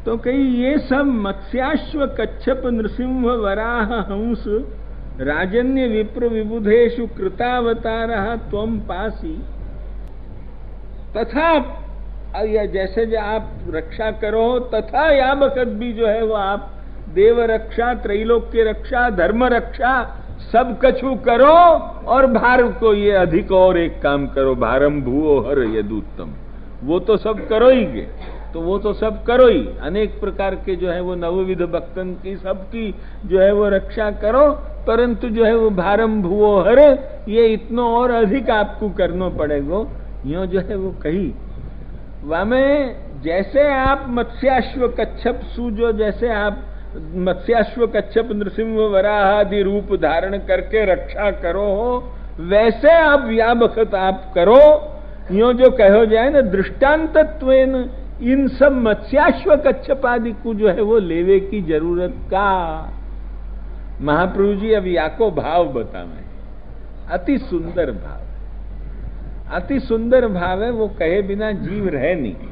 तो कहीं ये सब मत्स्याश्व कच्छप नृसिंह वराह हंस राजन्य विप्र विबुधेषु कृतावतारः त्वं पासी, तथा जैसे जो आप रक्षा करो तथा या बखत भी जो है वो आप देव रक्षा, त्रैलोक्य रक्षा, धर्म रक्षा सब कछु करो, और भार को ये अधिक और एक काम करो, भारम भूओ हर यदुत्तम, वो तो सब करो ही गे, तो वो तो सब करो ही, अनेक प्रकार के जो है वो नवविध भक्तन की सबकी जो है वो रक्षा करो, परंतु जो है वो भारम भूओ हर, ये इतना और अधिक आपको करना पड़ेगा। यो जो है वो कही वामे जैसे आप मत्स्याश्व कच्छप सु, जो जैसे आप मत्स्याश्व कच्छप नृसिंह वराह आदि रूप धारण करके रक्षा करो हो, वैसे आप या बखत आप करो। यो जो कहो जाए ना दृष्टांतत्वेन, इन सब मत्स्याश्व कच्छप आदि को जो है वो लेवे की जरूरत का। महाप्रभु जी अब याको भाव बतावे, अति सुंदर भाव, अति सुंदर भाव है, वो कहे बिना जीव रहे नहीं।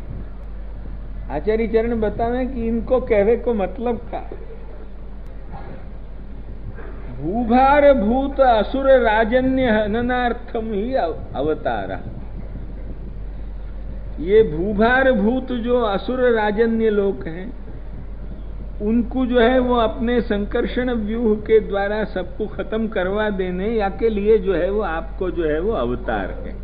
आचार्य चरण बतावे कि इनको कहवे को मतलब का, भूभार भूत असुर राजन्य हननार्थम ही अवतारा। ये भूभार भूत जो असुर राजन्य लोग हैं, उनको जो है वो अपने संकर्षण व्यूह के द्वारा सबको खत्म करवा देने या के लिए जो है वो आपको जो है वो अवतार है।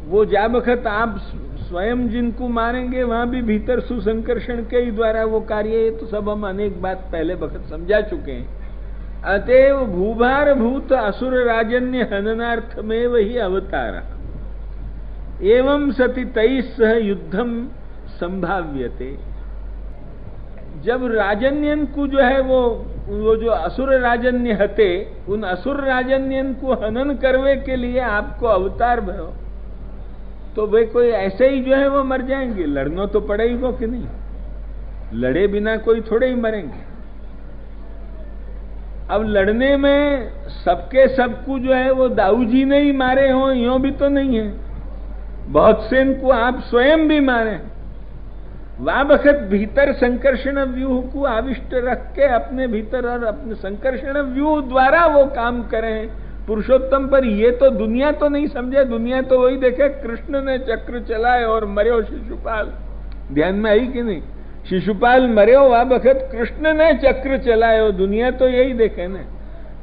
वो जा बखत आप स्वयं जिनको मारेंगे वहां भी भीतर सुसंकर्षण के ही द्वारा वो कार्य, ये तो सब हम अनेक बात पहले बखत समझा चुके हैं। अतएव भूभार भूत असुर राजन्य हननार्थ में वही अवतार, एवं सति तैः सह युद्धम संभाव्यते। जब राजन्यन को जो है वो जो असुर राजन्य हते, उन असुर राजन्यन को हनन करवे के लिए आपको अवतार भयो, तो वे कोई ऐसे ही जो है वो मर जाएंगे, लड़ना तो पड़ेगा कि नहीं, लड़े बिना कोई थोड़े ही मरेंगे। अब लड़ने में सबके सबको जो है वो दाऊ जी ने ही मारे हो, यो भी तो नहीं है, बहुत से इनको आप स्वयं भी मारे। वह बखत भीतर संकर्षण व्यूह को आविष्ट रख के अपने भीतर और अपने संकर्षण व्यूह द्वारा वो काम करें पुरुषोत्तम पर। ये तो दुनिया तो नहीं समझे, दुनिया तो वही देखे कृष्ण ने चक्र चलाए और मर्यो शिशुपाल, ध्यान में आई कि नहीं, शिशुपाल मर्यो वह बखत कृष्ण ने चक्र चलाए, दुनिया तो यही देखे न।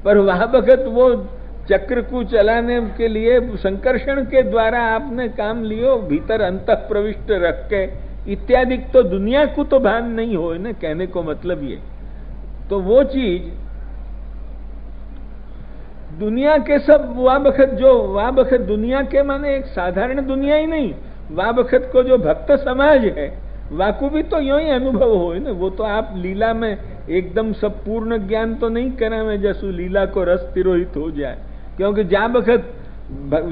पर वह बखत वो चक्र को चलाने के लिए संकर्षण के द्वारा आपने काम लियो, भीतर अंतः प्रविष्ट रख के इत्यादि, तो दुनिया को तो भान नहीं हो ना, कहने को मतलब ये। तो वो चीज दुनिया के सब वाह बखत दुनिया के माने एक साधारण दुनिया ही नहीं, वाह बखत को जो भक्त समाज है वाको भी तो यो ही अनुभव हो ना। वो तो आप लीला में एकदम सब पूर्ण ज्ञान तो नहीं करावे, जैसु लीला को रस तिरोहित हो जाए, क्योंकि जा बखत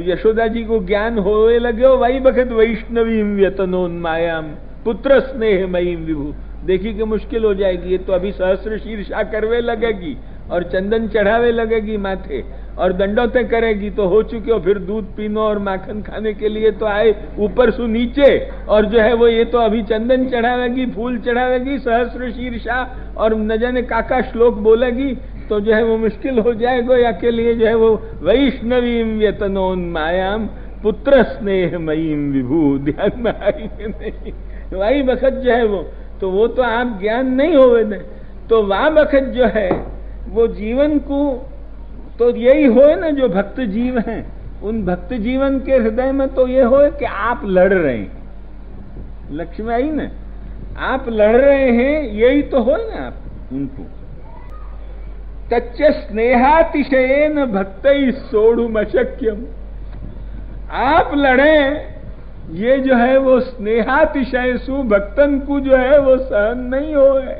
यशोदा जी को ज्ञान होए लगे, वही बखत वैष्णवी व्यतनोन्मायाम पुत्र स्नेह मयीम विभु, देखी कि मुश्किल हो जाएगी। ये तो अभी सहस्र शीर्षा करवे लगेगी और चंदन चढ़ावे लगेगी माथे और दंडोते करेगी, तो हो चुके हो, फिर दूध पीनो और माखन खाने के लिए तो आए ऊपर सु नीचे, और जो है वो ये तो अभी चंदन चढ़ावेगी, फूल चढ़ावेगी, सहस्र शीर्षा और न जाने काका श्लोक बोलेगी, तो जो है वो मुश्किल हो जाएगा। या के लिए जो है वो वैष्णवीम व्यतनोन्मायाम पुत्र स्नेह मयीम विभू, ध्यान में आई नहीं, वही बखत जो है वो तो आप ज्ञान नहीं होवे न, तो वह बखत जो है वो जीवन को तो यही होए ना, जो भक्त जीव हैं उन भक्त जीवन के हृदय में तो ये होए कि आप लड़ रहे हैं, लक्ष्य में आई ना, आप लड़ रहे हैं, यही तो होए ना आप उनको। तच्च स्नेहातिशयेन भक्तैः सोढ़ुम अशक्यम, आप लड़े, ये जो है वो स्नेहातिशय सु भक्तन को जो है वो सहन नहीं होए,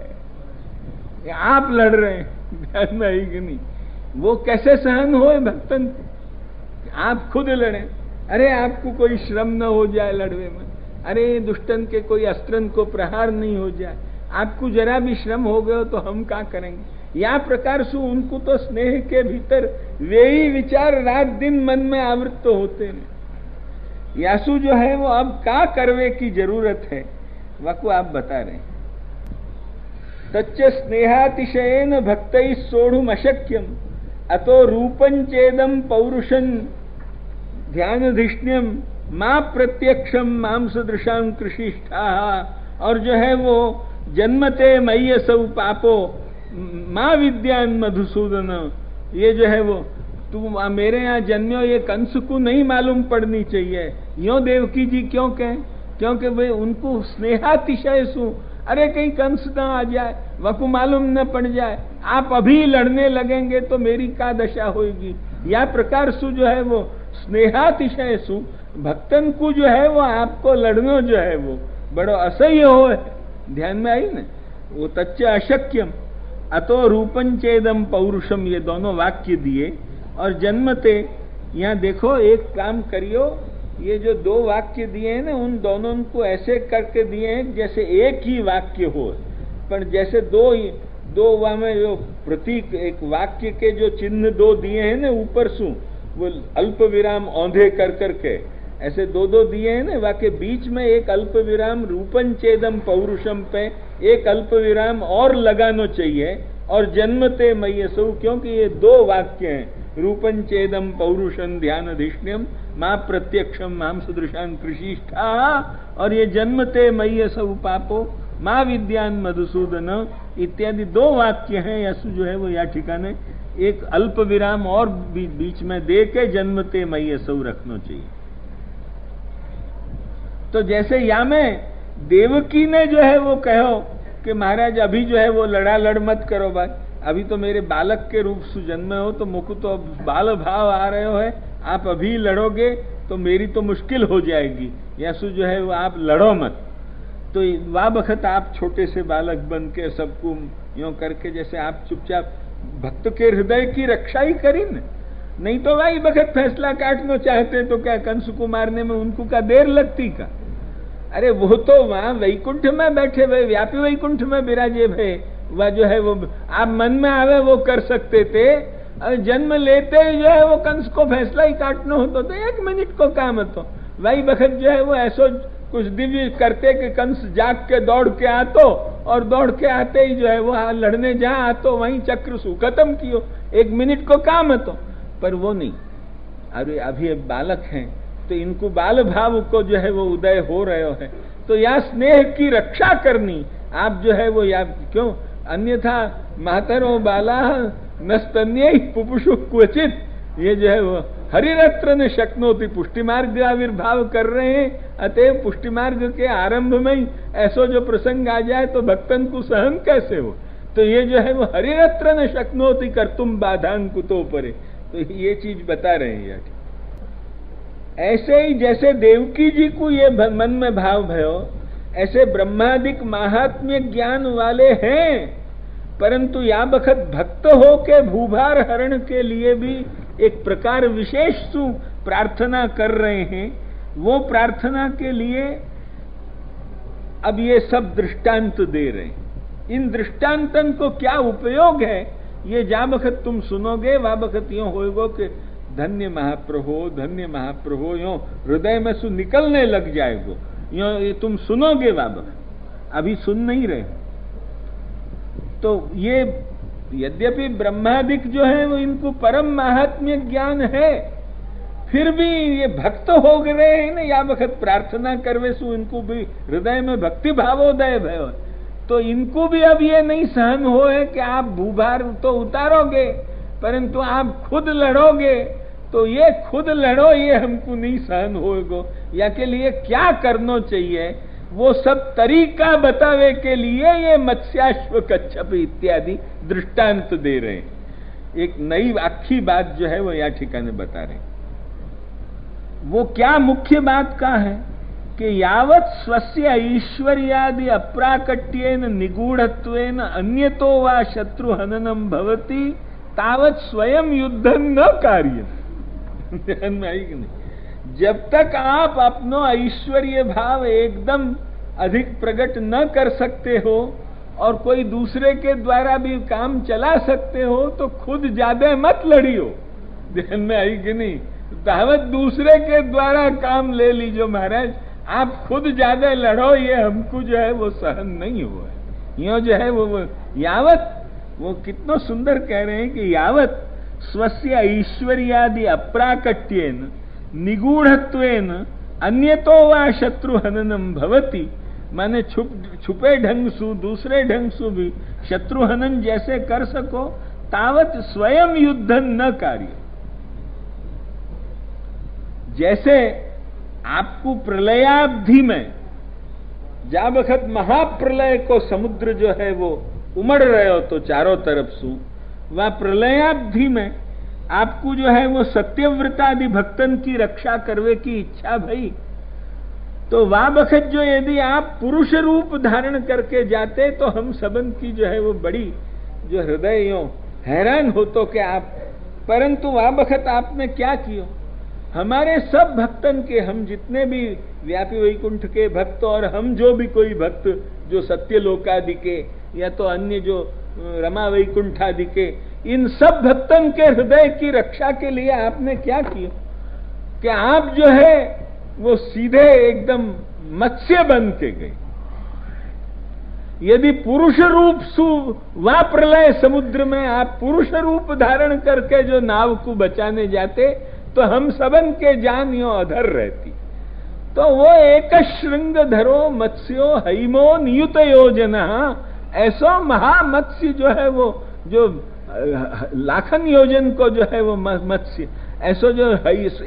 आप लड़ रहे हैं, ध्यान में आई कि नहीं। वो कैसे सहन होए भक्तन को, आप खुद लड़े, अरे आपको कोई श्रम न हो जाए लड़वे में, अरे दुष्टन के कोई अस्त्रन को प्रहार नहीं हो जाए, आपको जरा भी श्रम हो गया तो हम क्या करेंगे। या प्रकार से उनको तो स्नेह के भीतर वे ही विचार रात दिन मन में आवृत्त होते हैं। यासु जो है वो अब क्या करवे की जरूरत है, वाकु आप बता रहे हैं। तच्च स्नेहातिशयेन भक्तैः सोढुम् अशक्यम अतो रूपं चेदं पौरुषं ध्यानधिष्ण्यम मां प्रत्यक्षम मां सदृशां कृषिष्ठाः। और जो है वो जन्मते मय्यसौ पापो मां विद्यान मधुसूदन, ये जो है वो तू मेरे यहाँ जन्म्यो, ये कंस को नहीं मालूम पड़नी चाहिए। यो देवकी जी क्यों कहें? क्योंकि भाई उनको स्नेहातिशय सु, अरे कहीं कंस ना आ जाए, वको मालूम न पड़ जाए, आप अभी लड़ने लगेंगे तो मेरी क्या दशा होगी। या प्रकार सु जो है वो स्नेहातिशय सु भक्तन को जो है वो आपको लड़नो जो है वो बड़ो असह्य हो। ध्यान में आई ना वो तच्च अशक्यम अतो रूपं चेदम पौरुषम, ये दोनों वाक्य दिए। और जन्मते, यहाँ देखो एक काम करियो, ये जो दो वाक्य दिए हैं ना उन दोनों को ऐसे करके दिए हैं जैसे एक ही वाक्य हो, पर जैसे दो में जो प्रतीक एक वाक्य के जो चिन्ह दो दिए हैं ना ऊपर सु, वो अल्प विराम औंधे कर करके ऐसे दो दिए हैं ना वाक्य, बीच में एक अल्प विराम रूपं चेदम पौरुषम पे एक अल्प विराम और लगाना चाहिए। और जन्मते मय्यसौ, क्योंकि ये दो वाक्य हैं, रूपं चेदम पौरुषं ध्यानधिष्ण्यम मां प्रत्यक्षम मां सदृशान कृषिष्ठा, और ये जन्मते मय्यसौ पापो मां विद्यान मधुसूदन इत्यादि दो वाक्य हैं। यसु जो है वो या ठिकाने एक अल्प विराम और बीच में दे के जन्मते मय्यसौ रखना चाहिए। तो जैसे या में देवकी ने जो है वो कहो कि महाराज अभी जो है वो लड़ मत करो भाई, अभी तो मेरे बालक के रूप से जन्मे हो, तो मुझको तो अब बाल भाव आ रहे हो है, आप अभी लड़ोगे तो मेरी तो मुश्किल हो जाएगी, यसु जो है वो आप लड़ो मत। तो वाह बखत आप छोटे से बालक बन के सबको यूं करके जैसे आप चुपचाप भक्त के हृदय की रक्षा ही करी न, नहीं तो भाई बखत फैसला काटना चाहते तो क्या कंस को मारने में उनको का देर लगती का। अरे वो तो वहां वैकुंठ में बैठे हुए, व्यापी वैकुंठ में विराजे भे, वह जो है वो आप मन में आवे वो कर सकते थे। और जन्म लेते ही जो है वो कंस को फैसला ही काटना होता तो 1 मिनट को काम तो वही बखत जो है वो ऐसो कुछ दिव्य करते कि कंस जाग के दौड़ के आतो, और दौड़ के आते ही जो है वो लड़ने जहां आतो वहीं चक्र सु खत्म कियो, 1 मिनट को काम तो। पर वो नहीं, अरे अभी बालक हैं तो इनको बाल भाव को जो है वो उदय हो रहे है, तो या स्नेह की रक्षा करनी आप जो है वो या क्यों, अन्यथा मातरो बाला नस्तन्य पुपुषु क्वचित, ये जो है वो हरिरत्र न शक्नोति पुष्टि मार्ग आविर्भाव कर रहे हैं। अतएव पुष्टि मार्ग के आरंभ में ही ऐसा जो प्रसंग आ जाए तो भक्तन को सहन कैसे हो। तो ये जो है वो हरिरत्र न शक्नोति कर्तुम बाधांकुतो परे, तो ये चीज बता रहे हैं यार। ऐसे ही जैसे देवकी जी को ये मन में भाव भयो, ऐसे ब्रह्मादिक महात्म्य ज्ञान वाले हैं, परंतु या बखत भक्त हो के भूभार हरण के लिए भी एक प्रकार विशेष सु प्रार्थना कर रहे हैं। वो प्रार्थना के लिए अब ये सब दृष्टांत दे रहे हैं। इन दृष्टांतन को क्या उपयोग है ये जा बखत तुम सुनोगे, वा बखत यो होएगो कि धन्य महाप्रभो यो हृदय में सु निकलने लग जाएगो। यो ये तुम सुनोगे वा बखत, अभी सुन नहीं रहे। तो ये यद्यपि ब्रह्मादिक जो है वो इनको परम महात्म्य ज्ञान है, फिर भी ये भक्त हो गए हैं ना, या वक्त प्रार्थना करवे सु इनको भी हृदय में भक्ति भावोदय भयो, तो इनको भी अब ये नहीं सहन हो है कि आप भूभार तो उतारोगे परंतु आप खुद लड़ोगे, तो ये खुद लड़ो ये हमको नहीं सहन होएगो। या के लिए क्या करना चाहिए वो सब तरीका बतावे के लिए ये मत्स्याश्व कच्छप इत्यादि दृष्टांत दे रहे हैं। एक नई आखी बात जो है वो या ठिकाने बता रहे हैं। वो क्या मुख्य बात का है कि यावत् स्वस्य ऐश्वर्यादि अप्राकट्येन निगूढ़त्वेन अन्यतो वा शत्रुहननम भवति तावत् स्वयं युद्धं न कार्यम्। ध्यान में आई कि नहीं? जब तक आप अपनो ऐश्वर्य भाव एकदम अधिक प्रकट न कर सकते हो और कोई दूसरे के द्वारा भी काम चला सकते हो तो खुद ज्यादा मत लड़ियो। ध्यान में आई कि नहीं? तावत दूसरे के द्वारा काम ले लीजो महाराज, आप खुद ज्यादा लड़ो, ये हमको जो है वो सहन नहीं हुआ है। यो जो है वो यावत, वो कितना सुंदर कह रहे हैं कि यावत स्वस्य ऐश्वर्यादि अप्राकट्येन निगूढ़त्वेन अन्यतो वा शत्रुहननम भवति, माने छुपे ढंग सु, दूसरे ढंग सु भी शत्रुहनन जैसे कर सको, तावत स्वयं युद्ध न कार्य। जैसे आपको प्रलयाब्धि में जा वक्त महाप्रलय को समुद्र जो है वो उमड़ रहे हो तो चारों तरफ सु, वह प्रलयाब्धि में आपको जो है वो सत्यव्रतादि भक्तन की रक्षा करवे की इच्छा भई, तो वह वक्त जो यदि आप पुरुष रूप धारण करके जाते तो हम सबन की जो है वो बड़ी जो हृदय यो हैरान हो तो कि आप, परंतु वह वक्त आपने क्या किया, हमारे सब भक्तन के, हम जितने भी व्यापी वैकुंठ के भक्त और हम जो भी कोई भक्त जो सत्यलोकादि के या तो अन्य जो रमा वैकुंठादि के, इन सब भक्तन के हृदय की रक्षा के लिए आपने क्या किया कि आप जो है वो सीधे एकदम मत्स्य बन के गए। यदि पुरुष रूप सु वा प्रलय समुद्र में आप पुरुष रूप धारण करके जो नाव को बचाने जाते तो हम सबन के जान यो अधर रहती। तो वो एक श्रृंग धरो मत्स्यो हैमो नियुत योजना, ऐसा महामत्स्य जो है वो जो लाखन योजन को जो है वो मत्स्य, ऐसा जो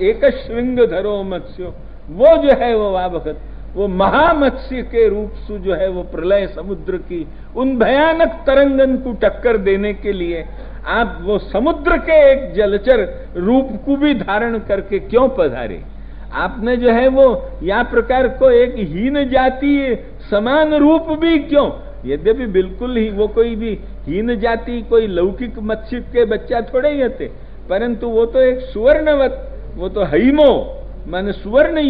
एक श्रृंग धरो मत्स्यो, वो जो है वो वाबखत वो महामत्स्य के रूप से जो है वो प्रलय समुद्र की उन भयानक तरंगन को टक्कर देने के लिए आप वो समुद्र के एक जलचर रूप को भी धारण करके क्यों पधारे? आपने जो है वो या प्रकार को एक हीन जाति समान रूप भी क्यों? यद्यपि बिल्कुल ही वो कोई भी हीन जाति कोई लौकिक मत्स्य के बच्चा थोड़े ही थे, परंतु वो तो एक सुवर्णवत, वो तो हैमो माने सुवर्ण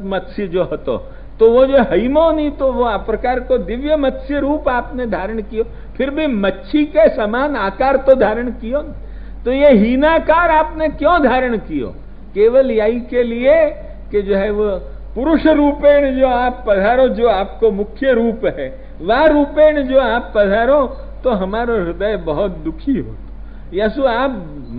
मत्स्य जो हतो, तो वो जो हैमो नहीं तो वो प्रकार को दिव्य मत्स्य रूप आपने धारण किया, फिर भी मच्छी के समान आकार तो धारण कियो। तो ये हीनाकार आपने क्यों धारण कियो? केवल यही के लिए कि जो है वो पुरुष रूपेण जो आप पधारो, जो आपको मुख्य रूप है, वह रूपेण जो आप पधारो तो हमारा हृदय बहुत दुखी हो। यसु आप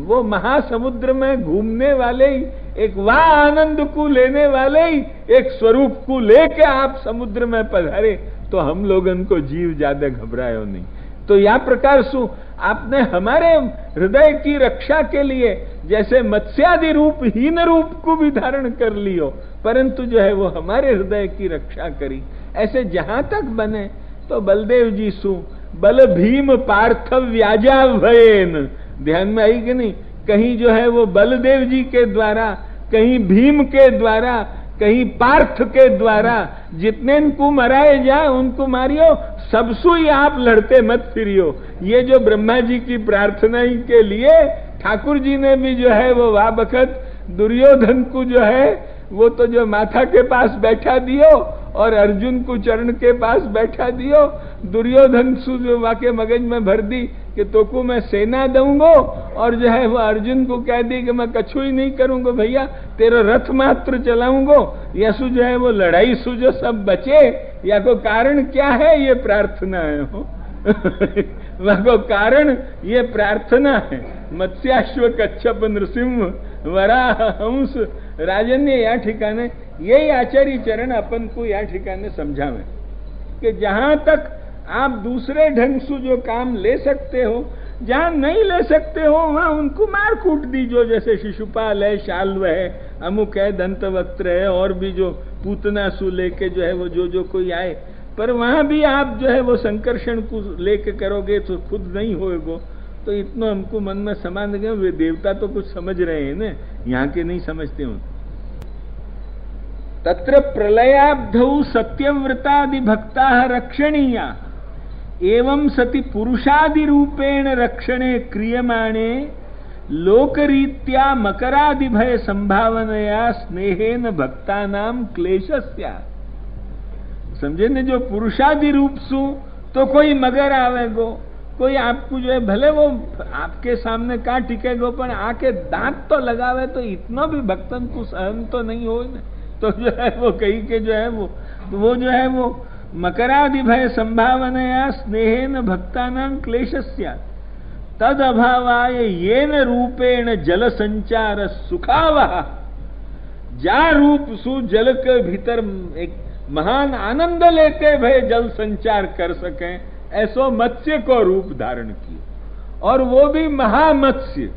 वो महासमुद्र में घूमने वाले ही, एक वाह आनंद को लेने वाले ही एक स्वरूप को लेके आप समुद्र में पधारे तो हम लोगन को जीव ज्यादा घबरायो नहीं। तो या प्रकार सु आपने हमारे हृदय की रक्षा के लिए जैसे मत्स्यादि रूप हीन रूप को भी धारण कर लियो, परंतु जो है वो हमारे हृदय की रक्षा करी। ऐसे जहां तक बने तो बलदेव जी सु बल भीम पार्थव व्याजा भयेन, ध्यान में आई कि नहीं? कहीं जो है वो बलदेव जी के द्वारा, कहीं भीम के द्वारा, कहीं पार्थ के द्वारा, जितने इनको मराए जाए उनको मारियो, सबसु ही आप लड़ते मत फिरियो। ये जो ब्रह्मा जी की प्रार्थना ही के लिए ठाकुर जी ने भी जो है वो वाह बखत दुर्योधन को जो है वो तो जो माथा के पास बैठा दियो और अर्जुन को चरण के पास बैठा दियो। दुर्योधन सु जो वाके मगज में भर दी कि तोको मैं सेना दूंगो, और जो है वो अर्जुन को कह दी कि मैं कछु ही नहीं करूंगा भैया, तेरा रथ मात्र चलाऊंगो। यसु जो है वो लड़ाई सु जो सब बचे, या को कारण क्या है? ये प्रार्थना है हो वह को कारण ये प्रार्थना है। मत्स्याश्व कच्छप नृसिंह वराह हंस राजन्य, या ठिकाने यही आचार्य चरण अपन को या ठिकाने समझावे कि जहां तक आप दूसरे ढंग से जो काम ले सकते हो, जहां नहीं ले सकते हो वहां उनको मार कूट दीजो। जैसे शिशुपाल है, शाल्व है, अमुक है, दंतवक्त्र है, और भी जो पूतना सु लेके जो है वो जो कोई आए, पर वहां भी आप जो है वो संकर्षण को लेके करोगे तो खुद नहीं होएगो। तो इतना हमको मन में समान गए, वे देवता तो कुछ समझ रहे हैं ना, यहाँ के नहीं समझते हो। तत्र प्रलयाब्धौ सत्यव्रतादि भक्ता रक्षणीया एवं सति पुरुषादि रूपेण रक्षणे क्रियमाणे लोकरीत्या मकरादि भय संभावनया स्नेहेन भक्तानाम क्लेशस्या। समझे ने? जो पुरुषादि रूप सु तो कोई मगर आवेगो, कोई आपको जो है भले वो आपके सामने का टिकेगो, पर आके दांत तो लगावे तो इतना भी भक्तन को सहन तो नहीं हो ना। तो जो है वो कही के जो है वो जो है वो मकरादि भय संभावनया स्नेहेन भक्तानां क्लेशस्य तद अभावाय येन रूपेण जल संचार सुखावह, जा रूप सु जल के भीतर एक महान आनंद लेते भय जल संचार कर सकें, ऐसो मत्स्य को रूप धारण किया। और वो भी महामत्स्य।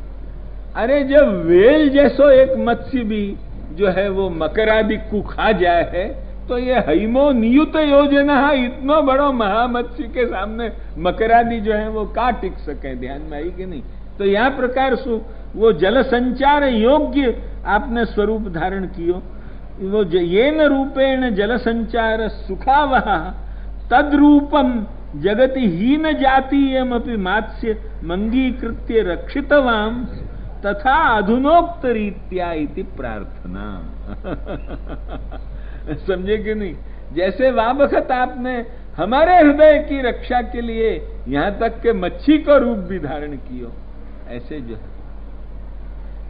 अरे जब वेल जैसो एक मत्स्य भी जो है वो मकरादि को खा जाए है, तो ये हईमो नियुत योजना, इतना बड़ो महामत्स्य के सामने मकरादि जो है वो का टिक सके, ध्यान में आई कि नहीं। तो यह प्रकार सु वो जल संचार योग्य आपने स्वरूप धारण कियो, वो येन रूपेण जल संचार सुखावह तद रूपम जगति हीन जातीयमपि मात्स्य मंगीकृत्य रक्षितवाम तथा अधुनोक्त रीत्या इति प्रार्थना। समझे कि नहीं। जैसे वाबखत आपने हमारे हृदय की रक्षा के लिए यहां तक के मच्छी को रूप भी धारण कियो, ऐसे जो है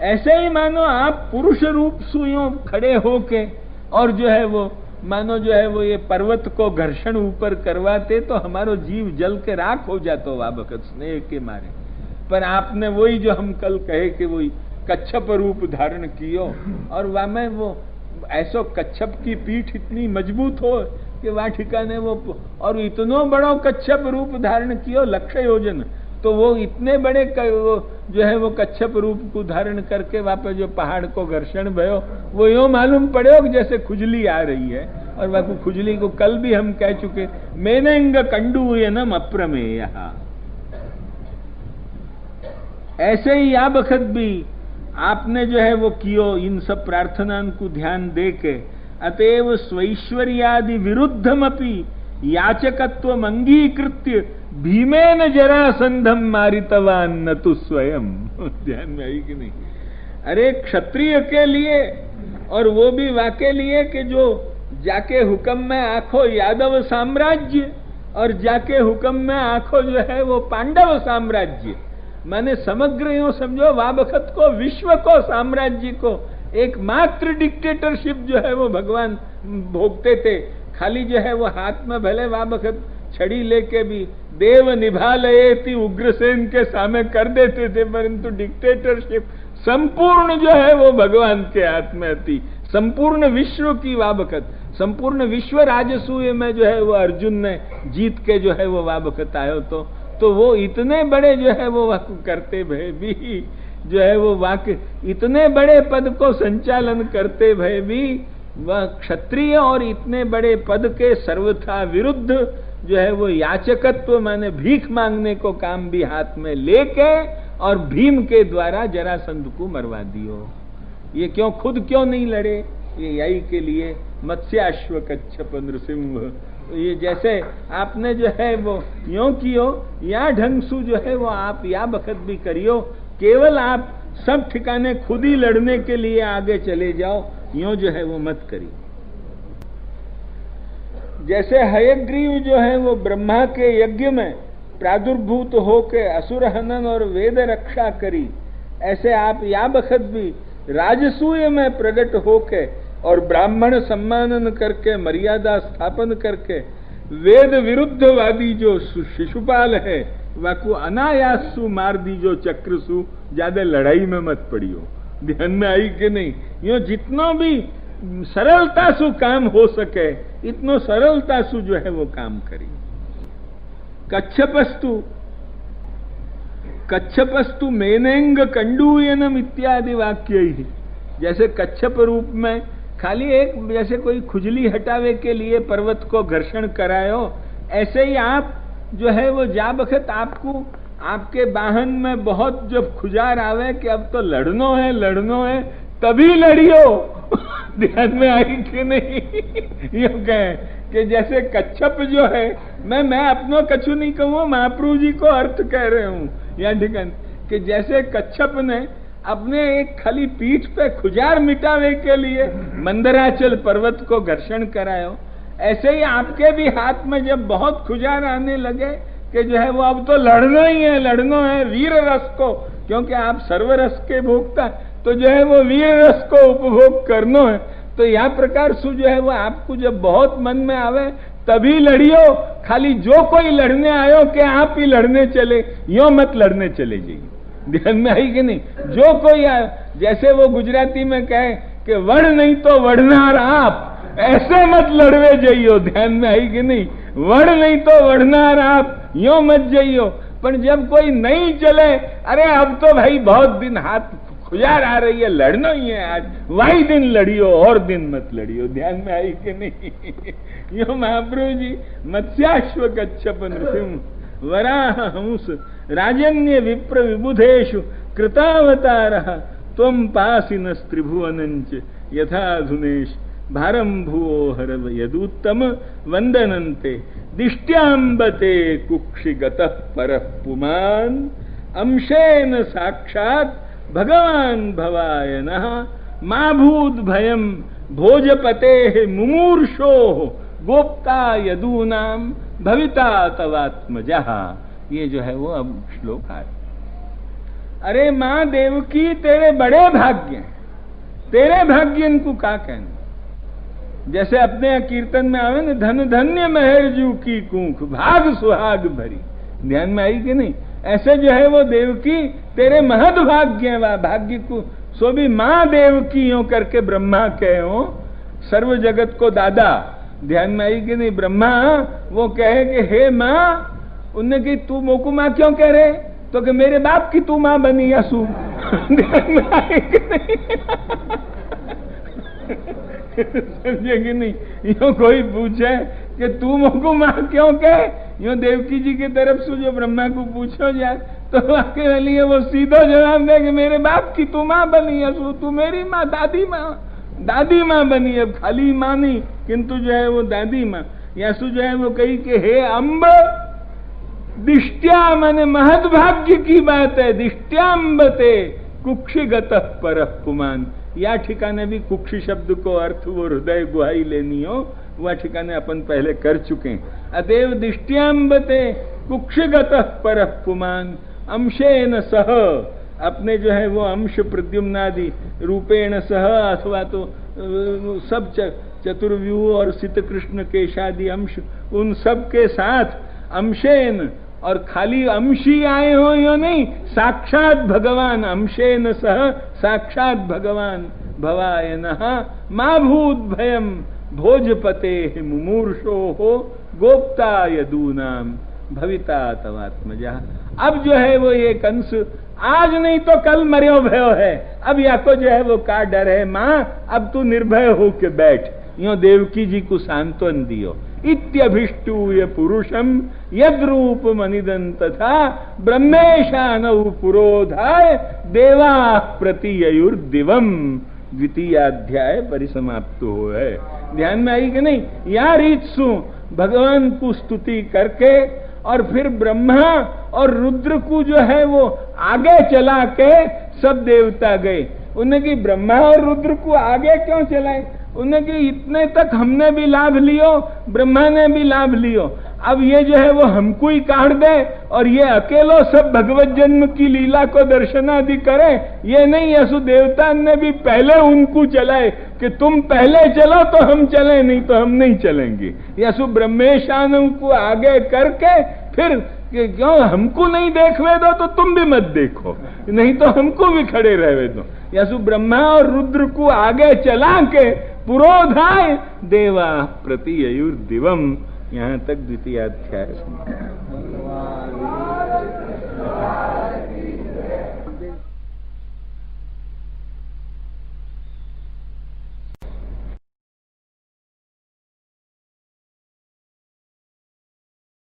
ऐसे ही मानो आप पुरुष रूप सुयों खड़े होके और जो है वो मानो जो है वो ये पर्वत को घर्षण ऊपर करवाते तो हमारो जीव जल के राख हो जातो वाबखत स्नेह के मारे। पर आपने वही जो हम कल कहे कि वही कच्छप रूप धारण कियो, और वह में वो ऐसो कच्छप की पीठ इतनी मजबूत हो कि वह ठिकाने वो, और इतनो बड़ो कच्छप रूप धारण कियो 1,00,000 योजन, तो वो इतने बड़े वो जो है वो कच्छप रूप को धारण करके वापस जो पहाड़ को घर्षण भयो, वो यूं मालूम पड़े कि जैसे खुजली आ रही है। और वह खुजली को कल भी हम कह चुके, मेनेंग कंडूयनम अप्रमेय। ऐसे ही या बखत भी आपने जो है वो कियो इन सब प्रार्थना को ध्यान दे के, अतएव स्वैश्वर्यादि विरुद्धमपि याचकत्व अंगीकृत्य भीमेन जरासंधम मारितवान न तु स्वयं। ध्यान में आई कि नहीं। अरे क्षत्रिय के लिए, और वो भी वाके लिए कि जो जाके हुक्म में आखो यादव साम्राज्य और जाके हुक्म में आखो जो है वो पांडव साम्राज्य, माने समग्र यूं समझो वाबखत को विश्व को साम्राज्य को एकमात्र डिक्टेटरशिप जो है वो भगवान भोगते थे। खाली जो है वो हाथ में भले वाबखत छड़ी लेके भी देव निभालयेति उग्रसेन के सामने कर देते थे, परंतु डिक्टेटरशिप संपूर्ण जो है वो भगवान के हाथ में थी। संपूर्ण विश्व की वाबखत, संपूर्ण विश्व राजसूय में जो है वो अर्जुन ने जीत के जो है वो वाबखत आयो, तो वो इतने बड़े जो है वो वाक करते भय भी जो है वो वाक्य इतने बड़े पद को संचालन करते भय भी वह क्षत्रिय और इतने बड़े पद के सर्वथा विरुद्ध जो है वो याचकत्व माने भीख मांगने को काम भी हाथ में लेके और भीम के द्वारा जरासंध को मरवा दियो। ये क्यों, खुद क्यों नहीं लड़े? ये यही के लिए मत्स्याश्व कच्छप नृसिंह, ये जैसे आपने जो है वो यों कियो या ढंग सु जो है वो आप या बखत भी करियो। केवल आप सब ठिकाने खुद ही लड़ने के लिए आगे चले जाओ, यों जो है वो मत करिए। जैसे हयग्रीव जो है वो ब्रह्मा के यज्ञ में प्रादुर्भूत होके असुर हनन और वेद रक्षा करी, ऐसे आप या बखत भी राजसूय में प्रकट होके और ब्राह्मण सम्मानन करके मर्यादा स्थापन करके वेद विरुद्धवादी जो शिशुपाल है वाकु अनायासु मार दी जो चक्रसु, ज्यादा लड़ाई में मत पड़ियो। ध्यान में आई कि नहीं। यो जितना भी सरलता सु काम हो सके इतनो सरलता सु जो है वो काम करी। कच्छपस्तु मेनेंग कंडूयनम इत्यादि वाक्य ही, जैसे कच्छप रूप में खाली एक जैसे कोई खुजली हटावे के लिए पर्वत को घर्षण करायो, ऐसे ही आप जो है वो जा बखत आपको आपके वाहन में बहुत जब खुजार आवे कि अब तो लड़नो है तभी लड़ियो। ध्यान में आई कि नहीं। यो कहे कि जैसे कच्छप जो है, मैं अपनो कछु नहीं कहूँ, महाप्रभु जी को अर्थ कह रहे हूँ या ठिकान कि जैसे कच्छप ने अपने एक खाली पीठ पे खुजार मिटावे के लिए मंदराचल पर्वत को घर्षण करायो, ऐसे ही आपके भी हाथ में जब बहुत खुजार आने लगे कि जो है वो अब तो लड़ना है वीर रस को, क्योंकि आप सर्व रस के भोगता, तो जो है वो वीर रस को उपभोग करना है, तो यह प्रकार सु जो है वो आपको जब बहुत मन में आवे तभी लड़ियो, खाली जो कोई लड़ने आयो कि आप ही लड़ने चले, यो मत लड़ने चले जाइए। ध्यान में आई कि नहीं? जो कोई आयो, जैसे वो गुजराती में कहे कि वड़ नहीं तो वड़नार आप, ऐसे मत लड़वे जाइयो। ध्यान में आई कि नहीं? वड़ नहीं तो वड़नार आप, यो मत जाइयो। पर जब कोई नहीं चले, अरे अब तो भाई बहुत दिन हाथ खुजार आ रही है, लड़ना ही है आज, वही दिन लड़ियो और दिन मत लड़ियो। ध्यान में आई कि नहीं? यो महाप्रभु जी मत्स्याश्व कच्छप नृसिंह वराह हंस राजन्य विप्र विबुधेषु कृतावतारः त्वं पासिनस् त्रिभुवनञ्च यथाधुनेश भारं भुवो हरव यदुत्तम वंदनन्ते दिष्ट्यांबते कुक्षिगतः परः पुमान् अंशेन साक्षात् भगवान भवायनः मा भूत भयम भोजपते मुमूर्षो गोप्ता यदूनाम भविता तवात्मजा। ये जो है वो अब श्लोक है। अरे मां देवकी तेरे बड़े भाग्य, तेरे भाग्य इनको का कहना। जैसे अपने कीर्तन में आवे ना, धन धन्य मेहरजू की कूख भाग सुहाग भरी। ध्यान में आई कि नहीं? ऐसे जो है वो देवकी तेरे महद भाग्य है। भाग्य को सो भी मां देवकी हो करके ब्रह्मा कहे हो, सर्व जगत को दादा। ध्यान में आई कि नहीं? ब्रह्मा वो कहे कि हे मां, उनने की तू मोकू मां क्यों कह रहे? तो कि मेरे बाप की तू मां बनी यसू। ध्यान में आई कि नहीं? समझे कि नहीं? यो कोई पूछे कि तू मोकू मां क्यों कहे, यो देवकी जी की तरफ से जो ब्रह्मा को पूछो जाए तो आपके लिए वो सीधा जवाब दे कि मेरे बाप की तू मां बनी है, तू मेरी मां, दादी मां बनी है। खाली मां नहीं किंतु जो है वो दादी मां। यासु जो है वो कही कि हे अम्ब दिष्ट्या, माने महद भाग्य की बात है। दिष्ट्यांबते कुक्षिगतः परः पुमान। या ठिकाने भी कुक्षी शब्द को अर्थ वो हृदय गुहाई लेनी हो, वह ठिकाने अपन पहले कर चुके हैं। अतएव दिष्ट्यांबते कुक्षगतः परः पुमान अंशेन सह, अपने जो है वो अंश प्रद्युम्नादि रूपेण सह, अथवा तो सब चतुर्व्यूह और सित कृष्ण केशादि अंश, उन सब के साथ अंशेन, और खाली अंशी आए हो यो नहीं, साक्षात भगवान अंशेन सह साक्षात भगवान भवायनः मा भूत भयम भोजपते मुमूर्षो हो गोप्ता यदूनाम भविता तवात्मजा। अब जो है वो ये कंस आज नहीं तो कल मर्यो भयो है, अब या को जो है वो का डर है। मां अब तू निर्भय हो के बैठ। यो देवकी जी को सांत्वन दियो। इत्यभिष्टूय पुरुषम यद्रूप मनिदं तथा ब्रह्मेशानौ पुरोधाय देवा प्रतिययुर्दिवम। द्वितीयाध्याय परिसमाप्त हो है। ध्यान में आई कि नहीं? या रीतसु भगवान को स्तुति करके और फिर ब्रह्मा और रुद्र को जो है वो आगे चला के सब देवता गए। उन्हें कि ब्रह्मा और रुद्र को आगे क्यों चलाए? उन्हें कि इतने तक हमने भी लाभ लियो, ब्रह्मा ने भी लाभ लियो, अब ये जो है वो हमको ही काट दे और ये अकेलो सब भगवत जन्म की लीला को दर्शनादि करे। ये नहीं, यसु देवता ने भी पहले उनको चलाए कि तुम पहले चलो तो हम चले, नहीं तो हम नहीं चलेंगे। यसु ब्रह्मेशान को आगे करके फिर कि क्यों हमको नहीं देखवे दो तो तुम भी मत देखो, नहीं तो हमको भी खड़े रहवे दो। यसु ब्रह्मा और रुद्र को आगे चला के पुरोधाय देवा प्रतिययुर्दिवम। यहाँ तक द्वितीय अध्याय।